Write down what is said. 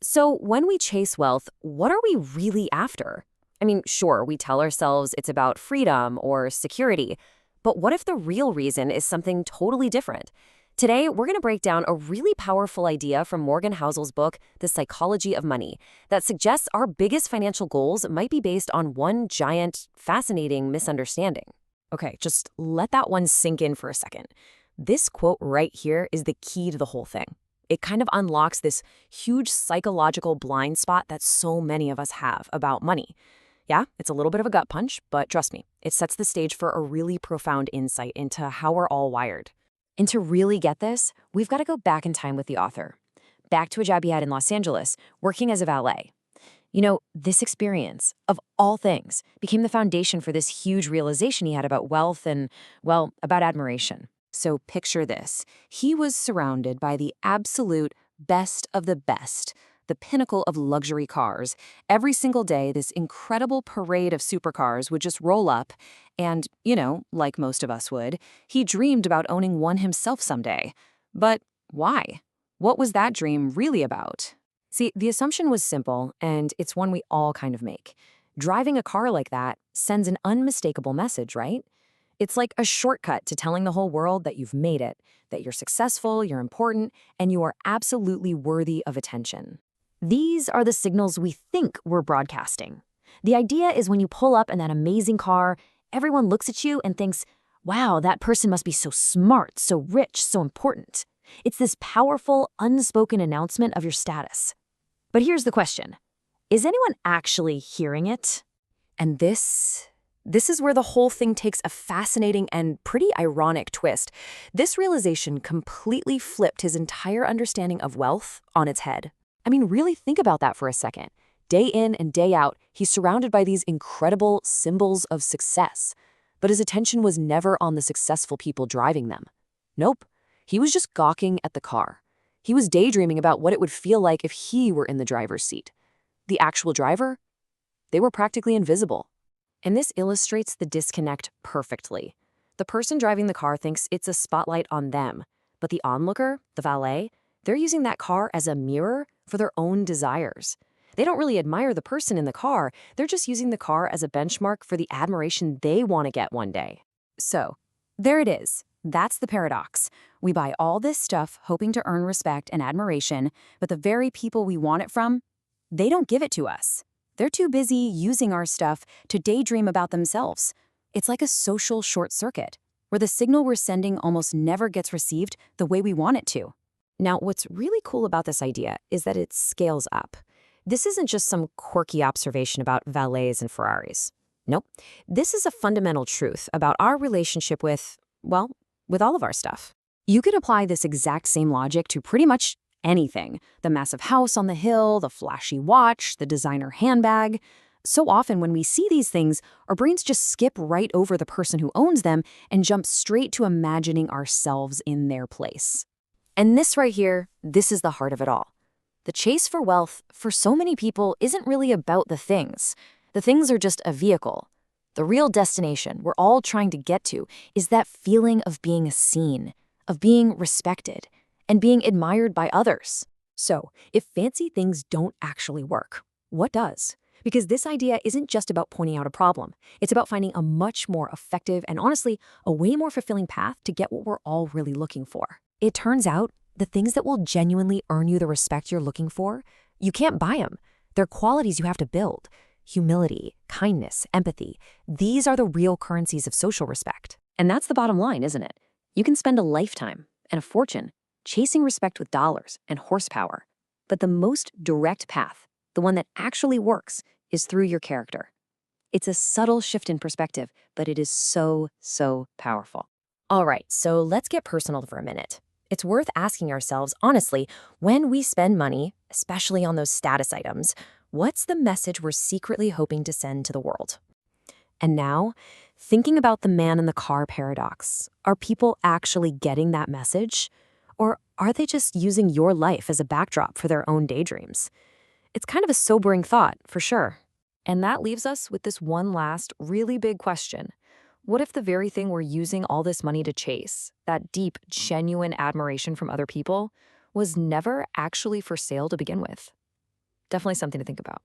So, when we chase wealth, what are we really after? I mean, sure, we tell ourselves it's about freedom or security, but what if the real reason is something totally different? Today, we're going to break down a really powerful idea from Morgan Housel's book, The Psychology of Money, that suggests our biggest financial goals might be based on one giant, fascinating misunderstanding. Okay, just let that one sink in for a second. This quote right here is the key to the whole thing. It kind of unlocks this huge psychological blind spot that so many of us have about money. Yeah, it's a little bit of a gut punch, but trust me, it sets the stage for a really profound insight into how we're all wired. And to really get this, we've got to go back in time with the author, back to a job he had in Los Angeles, working as a valet. This experience, of all things, became the foundation for this huge realization he had about wealth and, well, about admiration. So picture this. He was surrounded by the absolute best of the best, the pinnacle of luxury cars. Every single day, this incredible parade of supercars would just roll up, and, like most of us would, he dreamed about owning one himself someday. But why? What was that dream really about? See, the assumption was simple, and it's one we all kind of make. Driving a car like that sends an unmistakable message, right? It's like a shortcut to telling the whole world that you've made it, that you're successful, you're important, and you are absolutely worthy of attention. These are the signals we think we're broadcasting. The idea is when you pull up in that amazing car, everyone looks at you and thinks, wow, that person must be so smart, so rich, so important. It's this powerful, unspoken announcement of your status. But here's the question. Is anyone actually hearing it? And this is where the whole thing takes a fascinating and pretty ironic twist. This realization completely flipped his entire understanding of wealth on its head. I mean, really think about that for a second. Day in and day out, he's surrounded by these incredible symbols of success. But his attention was never on the successful people driving them. Nope. He was just gawking at the car. He was daydreaming about what it would feel like if he were in the driver's seat. The actual driver? They were practically invisible. And this illustrates the disconnect perfectly. The person driving the car thinks it's a spotlight on them, but the onlooker, the valet, they're using that car as a mirror for their own desires. They don't really admire the person in the car, they're just using the car as a benchmark for the admiration they want to get one day. So, there it is. That's the paradox. We buy all this stuff hoping to earn respect and admiration, but the very people we want it from, they don't give it to us. They're too busy using our stuff to daydream about themselves. It's like a social short circuit, where the signal we're sending almost never gets received the way we want it to. Now, what's really cool about this idea is that it scales up. This isn't just some quirky observation about valets and Ferraris. Nope. This is a fundamental truth about our relationship with, well, with all of our stuff. You could apply this exact same logic to pretty much anything. The massive house on the hill, the flashy watch, the designer handbag. So often when we see these things, our brains just skip right over the person who owns them and jump straight to imagining ourselves in their place. And this right here, this is the heart of it all. The chase for wealth, for so many people, isn't really about the things. The things are just a vehicle. The real destination we're all trying to get to is that feeling of being seen, of being respected, and being admired by others. So, if fancy things don't actually work, what does? Because this idea isn't just about pointing out a problem. It's about finding a much more effective and honestly, a way more fulfilling path to get what we're all really looking for. It turns out, the things that will genuinely earn you the respect you're looking for, you can't buy them. They're qualities you have to build. Humility, kindness, empathy. These are the real currencies of social respect. And that's the bottom line, isn't it? You can spend a lifetime and a fortune chasing respect with dollars and horsepower. But the most direct path, the one that actually works, is through your character. It's a subtle shift in perspective, but it is so, so powerful. All right, so let's get personal for a minute. It's worth asking ourselves, honestly, when we spend money, especially on those status items, what's the message we're secretly hoping to send to the world? And now, thinking about the man in the car paradox, are people actually getting that message? Or are they just using your life as a backdrop for their own daydreams? It's kind of a sobering thought, for sure. And that leaves us with this one last, really big question. What if the very thing we're using all this money to chase, that deep, genuine admiration from other people, was never actually for sale to begin with? Definitely something to think about.